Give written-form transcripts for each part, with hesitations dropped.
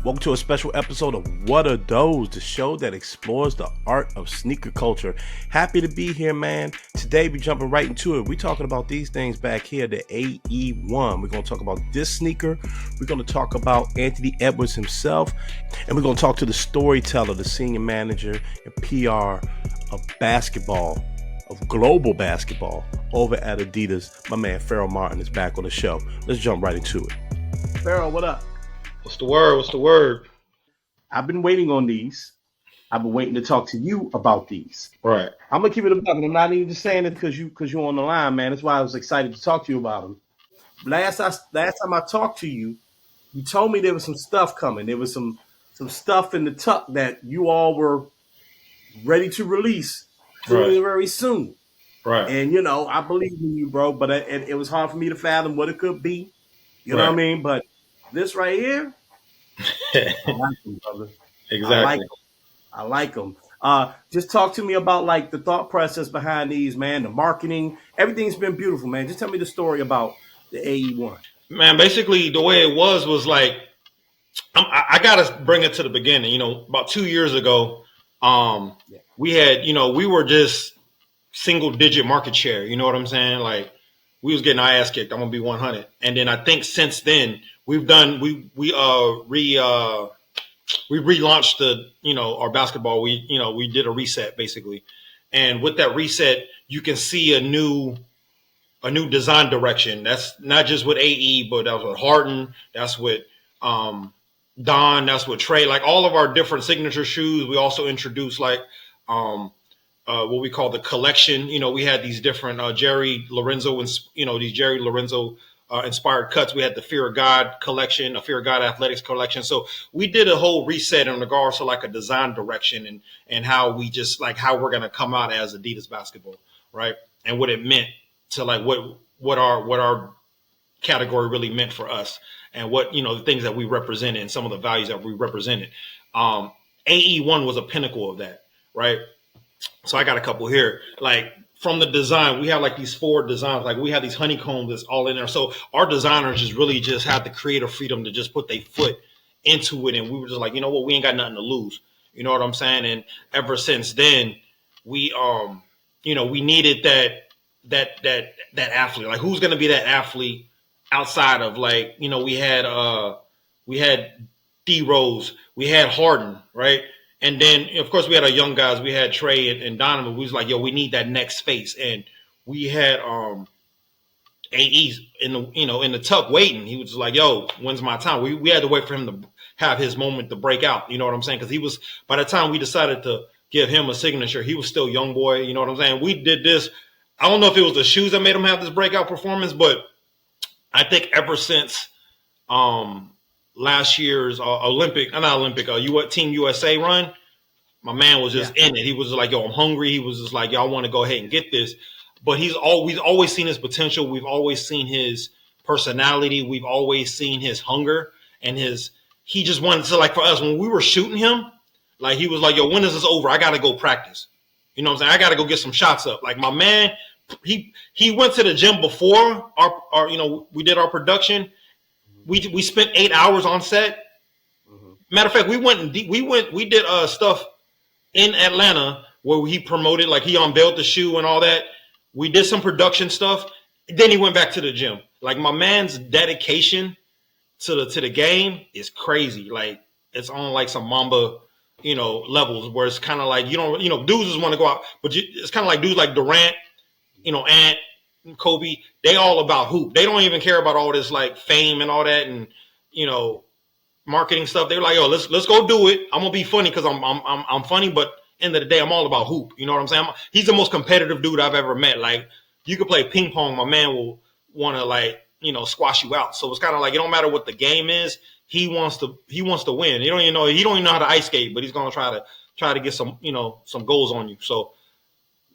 Welcome to a special episode of What Are Those, the show that explores the art of sneaker culture. Happy to be here, man. Today we're jumping right into it. We're talking about these things back here, the AE1. We're going to talk about this sneaker. We're going to talk about Anthony Edwards himself. And we're going to talk to the storyteller, the senior manager and PR of basketball, of global basketball over at Adidas. My man Pharoh Martin is back on the show. Let's jump right into it. Pharoh, what up? What's the word? What's the word? I've been waiting on these. I've been waiting to talk to you about these. Right. I'm gonna keep it a buck, and I'm not even just saying it because you're on the line, man. That's why I was excited to talk to you about them. Last time I talked to you, you told me there was some stuff coming. There was some stuff in the tuck that you all were ready to release very soon. Right. And I believe in you, bro. But it was hard for me to fathom what it could be. You know what I mean? But this right here, I like them, brother. Exactly. I like them. Just talk to me about like the thought process behind these, man. The marketing, everything's been beautiful, man. Just tell me the story about the AE1. Man, basically the way it was like, I gotta bring it to the beginning. About 2 years ago, we had, we were just single digit market share. You know what I'm saying? Like we was getting our ass kicked. I'm gonna be 100. And then I think since then we've done we relaunched our basketball. We did a reset basically, and with that reset, you can see a new design direction. That's not just with AE, but that was with Harden. That's with Don. That's with Trey. Like all of our different signature shoes. We also introduced like what we call the collection. We had these different Jerry Lorenzo and these Jerry Lorenzo inspired cuts. We had the Fear of God collection, a Fear of God athletics collection. So we did a whole reset in regards to like a design direction and how we just like how we're going to come out as Adidas basketball, right? And what it meant to like what our category really meant for us and what, the things that we represented and some of the values that we represented. AE1 was a pinnacle of that, right? So I got a couple here, like from the design, we have like these 4 designs, like we have these honeycombs that's all in there. So our designers just really just had the creative freedom to just put their foot into it. And we were just like, you know what, we ain't got nothing to lose. You know what I'm saying? And ever since then, we, we needed that athlete. Like who's going to be that athlete outside of like, we had D Rose, we had Harden, right? And then, of course, we had our young guys. We had Trey and Donovan. We was like, yo, we need that next face. And we had AE's in the tuck waiting. He was just like, yo, when's my time? We had to wait for him to have his moment to break out. You know what I'm saying? Because he was, by the time we decided to give him a signature, he was still young boy. You know what I'm saying? We did this. I don't know if it was the shoes that made him have this breakout performance, but I think ever since last year's Team USA run, my man was just in it. He was just like, yo, I'm hungry. He was just like, yo, I want to go ahead and get this. But we've always seen his potential. We've always seen his personality. We've always seen his hunger and he just wanted to, like, for us, when we were shooting him, like he was like, yo, when is this over? I got to go practice. You know what I'm saying? I got to go get some shots up. Like my man, he went to the gym before our we did our production. We spent 8 hours on set. Mm-hmm. Matter of fact, we did stuff in Atlanta where he promoted, like he unveiled the shoe and all that. We did some production stuff. Then he went back to the gym. Like my man's dedication to the game is crazy. Like it's on like some Mamba, levels where it's kind of like, dudes just want to go out, but it's kind of like dudes like Durant, Ant, Kobe, they all about hoop. They don't even care about all this like fame and all that and marketing stuff. They're like, yo, let's go do it. I'm gonna be funny because I'm funny, but end of the day, I'm all about hoop. You know what I'm saying? He's the most competitive dude I've ever met. Like you could play ping pong, my man will want to like squash you out. So it's kind of like it don't matter what the game is. He wants to win. He don't even know how to ice skate, but he's gonna try to get some goals on you. So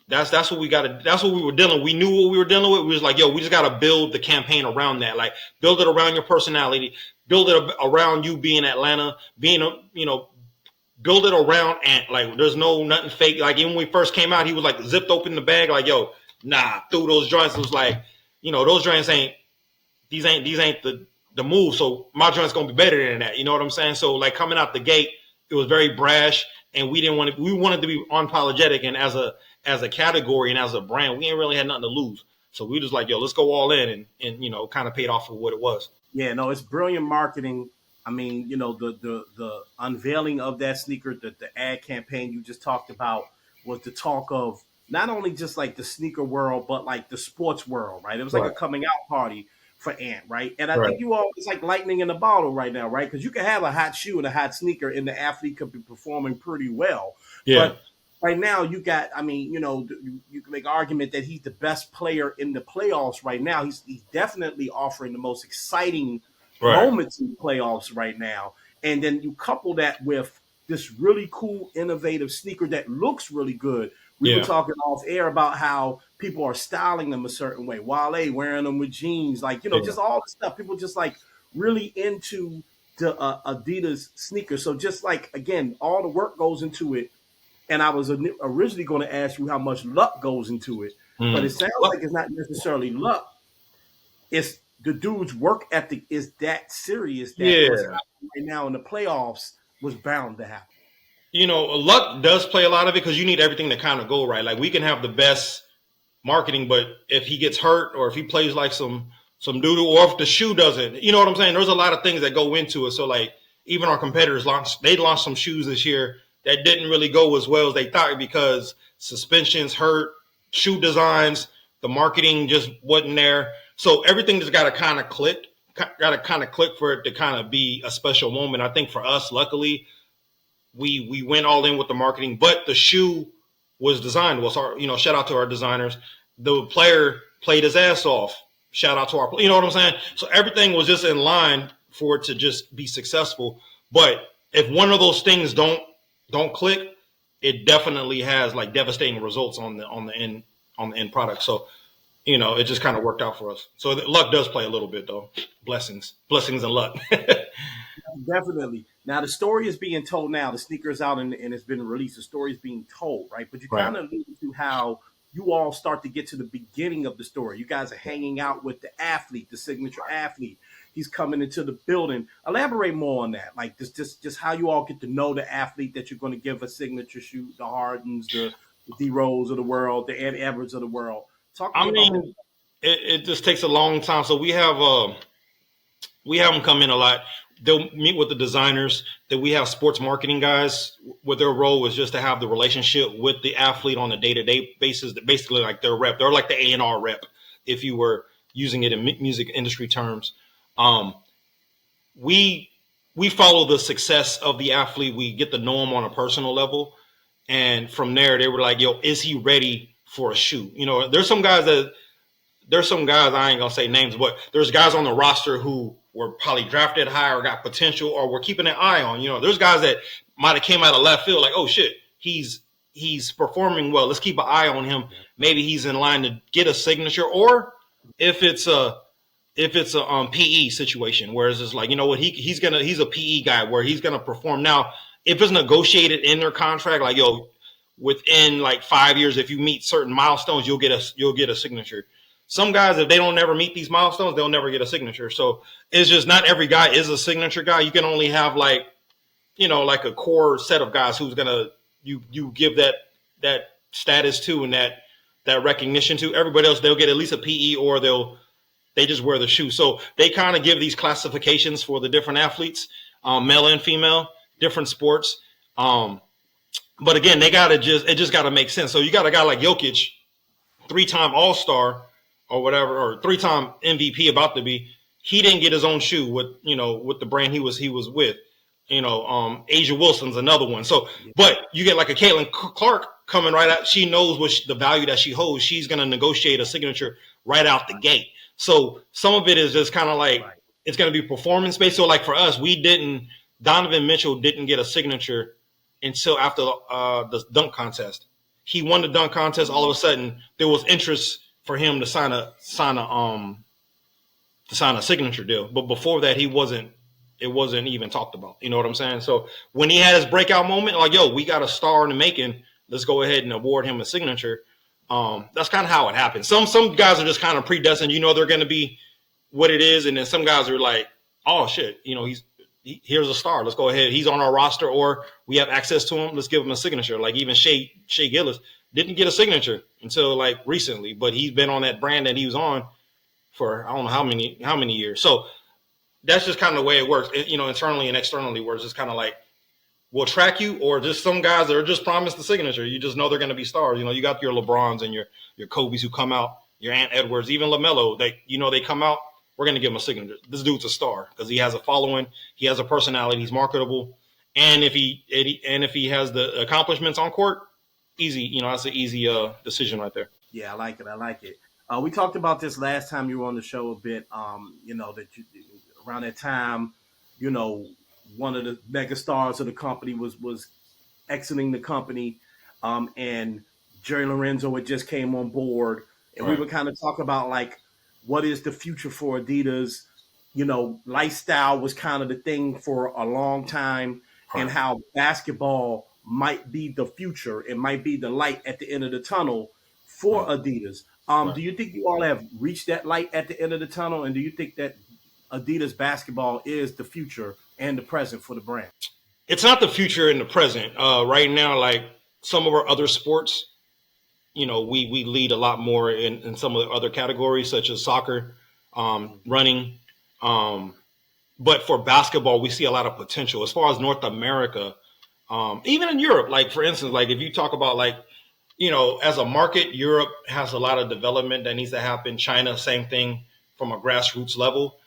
that's what we got to. That's what we were dealing. We knew what we were dealing with. We was like, yo, we just got to build the campaign around that. Like, build it around your personality. Build it around you being Atlanta. Build it around Ant. Like, there's nothing fake. Like, even when we first came out, he was like zipped open the bag. Like, yo, nah, through those joints. It was like, those joints ain't. These ain't the move. So my joint's gonna be better than that. You know what I'm saying? So like coming out the gate, it was very brash, and we didn't want to. We wanted to be unapologetic, and as a category and as a brand, we ain't really had nothing to lose. So we just like, yo, let's go all in, and kind of paid off for what it was. Yeah, no, it's brilliant marketing. I mean, the unveiling of that sneaker, the ad campaign you just talked about was the talk of not only just like the sneaker world, but like the sports world, right? It was like Right. a coming out party for Ant, right? And I Right. think you all it's like lightning in a bottle right now, right? Because you can have a hot shoe and a hot sneaker, and the athlete could be performing pretty well. Yeah. But right now, you got, I mean, you can make an argument that he's the best player in the playoffs right now. He's definitely offering the most exciting Right. moments in the playoffs right now. And then you couple that with this really cool, innovative sneaker that looks really good. We were Yeah. talking off air about how people are styling them a certain way. Wale wearing them with jeans, like, Yeah. just all the stuff. People just like really into the Adidas sneakers. So just like, again, all the work goes into it. And I was originally going to ask you how much luck goes into it, but it sounds like it's not necessarily luck. It's the dude's work ethic is that serious that what's Yeah. happening right now in the playoffs was bound to happen. Luck does play a lot of it because you need everything to kind of go right. Like we can have the best marketing, but if he gets hurt or if he plays like some doodle, or if the shoe doesn't, you know what I'm saying? There's a lot of things that go into it. So like even our competitors launched some shoes this year that didn't really go as well as they thought because suspensions hurt, shoe designs, the marketing just wasn't there. So everything just got to kind of click, for it to kind of be a special moment. I think for us, luckily, we went all in with the marketing, but the shoe was designed. Well, shout out to our designers. The player played his ass off. Shout out to our, you know what I'm saying? So everything was just in line for it to just be successful. But if one of those things don't click, it definitely has like devastating results on the end product. So, it just kind of worked out for us. So luck does play a little bit though. Blessings and luck. Definitely. Now the story is being told now. The sneaker is out and it's been released. The story is being told, right? But you Right. kind of alluded to how you all start to get to the beginning of the story. You guys are hanging out with the athlete, the signature athlete. He's coming into the building. Elaborate more on that. Like this, just how you all get to know the athlete that you're going to give a signature shoe, the Hardens, the D Rose of the world, the Ed Edwards of the world. Talk to I me about that. mean, it just takes a long time. So we have them come in a lot. They'll meet with the designers. Then we have sports marketing guys. What their role is just to have the relationship with the athlete on a day-to-day basis. That basically like their rep. They're like the A&R rep, if you were using it in music industry terms. We follow the success of the athlete. We get to know him on a personal level, and from there, they were like, "Yo, is he ready for a shoe?" There's some guys I ain't gonna say names, but there's guys on the roster who were probably drafted high or got potential or we're keeping an eye on. There's guys that might have came out of left field like, oh shit, he's performing well. Let's keep an eye on him. Maybe he's in line to get a signature, or if it's a PE situation where it's just like, you know what, he's a PE guy where he's gonna perform. Now, if it's negotiated in their contract, like yo, within like 5 years, if you meet certain milestones, you'll get a signature. Some guys, if they don't never meet these milestones, they'll never get a signature. So it's just not every guy is a signature guy. You can only have like a core set of guys who's gonna you give that status to and that recognition to. Everybody else, they'll get at least a PE or they just wear the shoe. So they kind of give these classifications for the different athletes, male and female, different sports. But again, it just gotta make sense. So you got a guy like Jokic, 3-time All-Star or whatever, or 3-time MVP about to be. He didn't get his own shoe with the brand he was with. Asia Wilson's another one. So, but you get like a Caitlin Clark coming right out. She knows the value that she holds. She's going to negotiate a signature right out the gate. So some of it is just kind of like, it's going to be performance based. So like for us, Donovan Mitchell didn't get a signature until after the dunk contest. He won the dunk contest. All of a sudden there was interest for him to sign a signature deal. But before that, it wasn't even talked about. You know what I'm saying? So when he had his breakout moment, like, yo, we got a star in the making. Let's go ahead and award him a signature. That's kind of how it happens. Some guys are just kind of predestined. They're going to be what it is. And then some guys are like, oh shit, here's a star. Let's go ahead. He's on our roster, or we have access to him. Let's give him a signature. Like even Shea Gillis didn't get a signature until like recently, but he's been on that brand that he was on for I don't know how many years. So that's just kind of the way it works. Internally and externally, where it's just kind of like we'll track you, or just some guys that are just promised the signature. You just know they're going to be stars. You got your LeBrons and your Kobe's who come out, your Ant Edwards, even LaMelo. They come out. We're going to give him a signature. This dude's a star because he has a following, he has a personality, he's marketable, and if he has the accomplishments on court, easy. That's an easy decision right there. Yeah, I like it. We talked about this last time you were on the show a bit. That around that time, one of the mega stars of the company was exiting the company, and Jerry Lorenzo had just came on board, and we were kind of talking about like, what is the future for Adidas? Lifestyle was kind of the thing for a long time, and how basketball might be the future. It might be the light at the end of the tunnel for Adidas. Do you think you all have reached that light at the end of the tunnel? And do you think that Adidas basketball is the future and the present for the brand? It's not the future and the present. Right now, like some of our other sports, we lead a lot more in some of the other categories, such as soccer, running. But for basketball, we see a lot of potential as far as North America, even in Europe. Like, for instance, like if you talk about like, as a market, Europe has a lot of development that needs to happen. China, same thing from a grassroots level.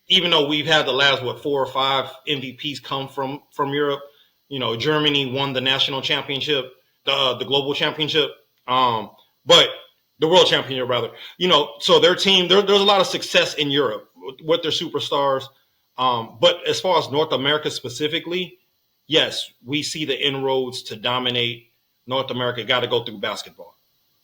Even though we've had the last, 4 or 5 MVPs come from Europe, Germany won the national championship, the global championship, but the world championship rather, so their team, there's a lot of success in Europe with their superstars. But as far as North America specifically, yes, we see the inroads to dominate North America. Got to go through basketball.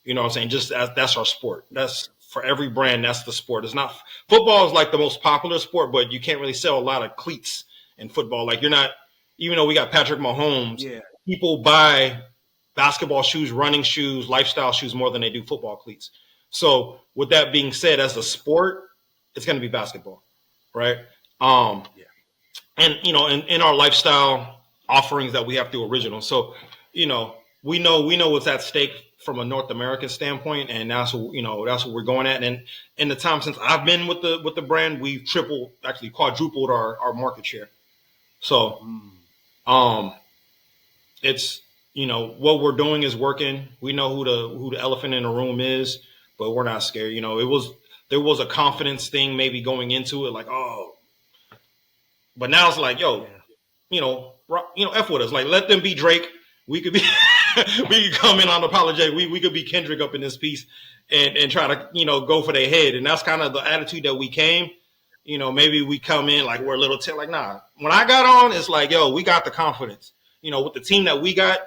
You know what I'm saying? Just that's our sport. That's for every brand. That's the sport. It's not football is like the most popular sport, but you can't really sell a lot of cleats in football. Like you're not, even though we got Patrick Mahomes, people buy basketball shoes, running shoes, lifestyle shoes more than they do football cleats. So with that being said, as a sport, it's going to be basketball, right? And in our lifestyle offerings that we have through Original. So, we know what's at stake from a North American standpoint, and that's what we're going at. And in the time since I've been with the brand, we've quadrupled our market share. So, it's what we're doing is working. We know who the elephant in the room is, but we're not scared. There was a confidence thing maybe going into it, like but now it's like F with us, like let them be Drake. We could be we could come in unapologetic. We could be Kendrick up in this piece and try to go for their head, and that's kind of the attitude that we came. Maybe we come in like we're a little like nah. When I got on, it's like we got the confidence. With the team that we got.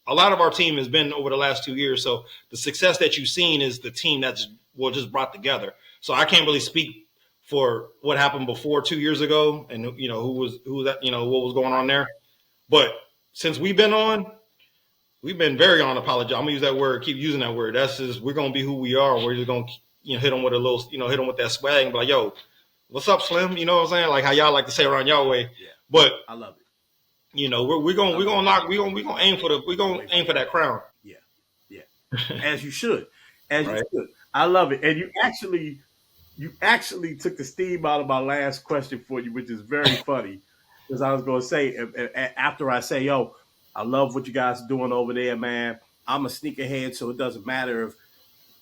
A lot of our team has been over the last 2 years. So the success that you've seen is the team that's just brought together. So I can't really speak for what happened before 2 years ago and who was that, what was going on there. But since we've been very unapologetic. I'm gonna use that word, keep using that word. That's just, we're gonna be who we are. We're just gonna hit them with a little, hit them with that swag and be like, yo, what's up, Slim? You know what I'm saying? Like how y'all like to say around y'all way. Yeah. But I love it. We're gonna aim for that crown. Yeah. As you should. You should. I love it. And you actually took the steam out of my last question for you, which is very funny. Because I was gonna say after I say, yo, I love what you guys are doing over there, man. I'm a sneakerhead, so it doesn't matter if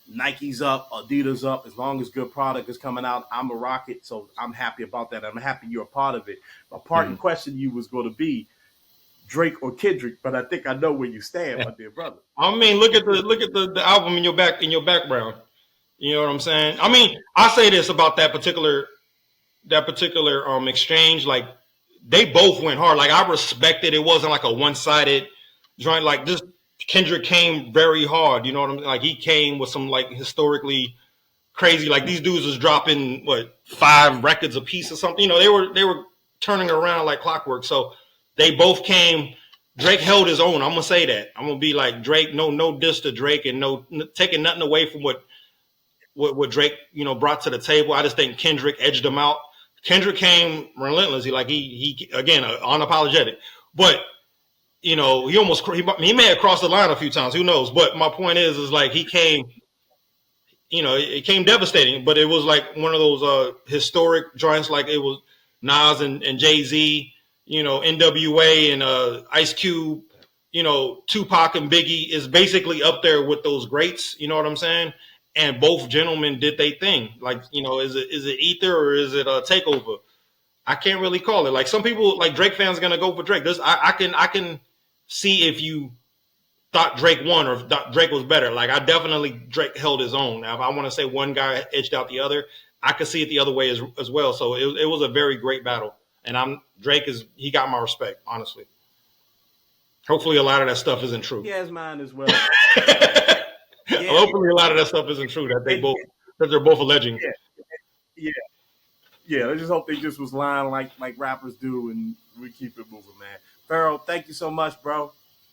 Nike's up, Adidas up, as long as good product is coming out, I'm a rocket. So I'm happy about that. I'm happy you're a part of it. My parting question to you was going to be Drake or Kendrick, but I think I know where you stand, my dear brother. I mean, look at the album in your background. You know what I'm saying? I mean, I say this about that particular exchange. Like they both went hard. Like I respected it. Wasn't like a one-sided joint. Like this Kendrick came very hard. You know what I'm saying? Like he came with some like historically crazy. Like these dudes was dropping 5 records a piece or something. They were turning around like clockwork. So. They both came. Drake held his own. I'm gonna say that. I'm gonna be like Drake. No diss to Drake, and no taking nothing away from what Drake brought to the table. I just think Kendrick edged him out Kendrick came relentless. He again unapologetic, but he almost he may have crossed the line a few times. Who knows? But my point is like he came. It came devastating, but it was like one of those historic joints. Like it was Nas and Jay-Z, NWA and Ice Cube, Tupac and Biggie is basically up there with those greats. You know what I'm saying? And both gentlemen did their thing. Like, is it Ether or is it a Takeover? I can't really call it. Like some people, like Drake fans, are gonna go for Drake. I can see if you thought Drake won or if Drake was better. Like I definitely Drake held his own. Now, if I want to say one guy edged out the other, I could see it the other way as well. So it was a very great battle, and he got my respect, honestly. Hopefully, a lot of that stuff isn't true. He has mine as well. Hopefully, a lot of that stuff isn't true. That they're both alleging. Yeah. Let's just hope they just was lying like rappers do, and we keep it moving, man. Pharoh, thank you so much, bro.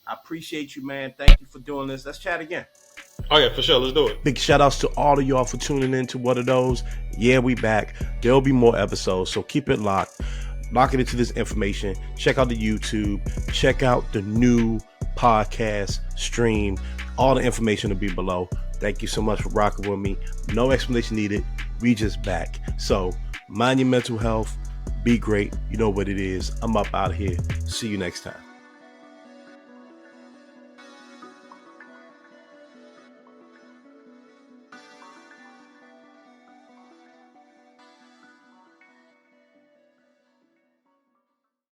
I appreciate you, man. Thank you for doing this. Let's chat again. Oh, yeah, for sure. Let's do it. Big shout outs to all of y'all for tuning in to What Are Those? Yeah, we back. There'll be more episodes, so keep it locked. Lock it into this information. Check out the YouTube. Check out the new podcast stream. All the information will be below. Thank you so much for rocking with me. No explanation needed. We just back. So, mind your mental health. Be great. You know what it is. I'm up out of here. See you next time.